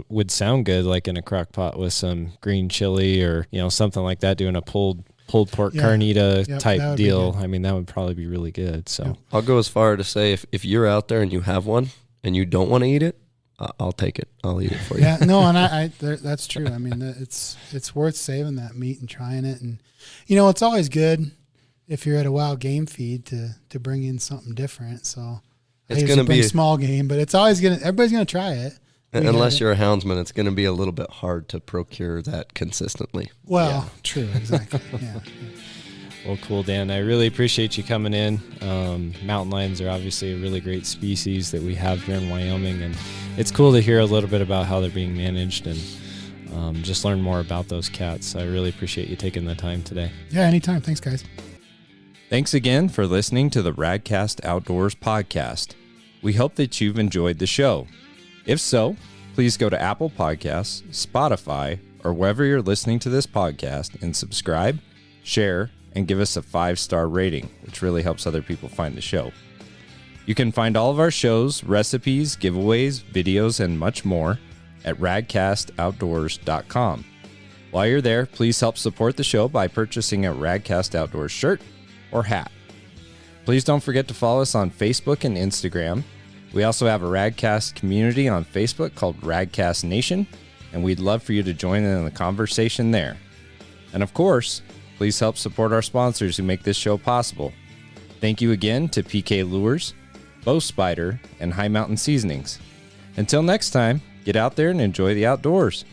would sound good, like in a crock pot with some green chili or something like that, doing a pulled pork carnita type deal. I mean, that would probably be really good. So I'll go as far to say if you're out there and you have one and you don't want to eat it, I'll take it. I'll eat it for you. Yeah, no, and that's true. I mean, it's worth saving that meat and trying it, and it's always good if you're at a wild game feed to bring in something different. So it's going to be small game, but everybody's gonna try it. Unless you're a houndsman, it's going to be a little bit hard to procure that consistently. Well, true, exactly. Yeah. Well, cool, Dan. I really appreciate you coming in. Mountain lions are obviously a really great species that we have here in Wyoming, and it's cool to hear a little bit about how they're being managed and just learn more about those cats. I really appreciate you taking the time today. Yeah, anytime. Thanks, guys. Thanks again for listening to the RadCast Outdoors podcast. We hope that you've enjoyed the show. If so, please go to Apple Podcasts, Spotify, or wherever you're listening to this podcast and subscribe, share, and give us a 5-star rating, which really helps other people find the show. You can find all of our shows, recipes, giveaways, videos, and much more at radcastoutdoors.com. While you're there, please help support the show by purchasing a RadCast Outdoors shirt or hat. Please don't forget to follow us on Facebook and Instagram. We also have a RadCast community on Facebook called RadCast Nation, and we'd love for you to join in the conversation there. And of course, please help support our sponsors who make this show possible. Thank you again to PK Lures, Bow Spider, and High Mountain Seasonings. Until next time, get out there and enjoy the outdoors.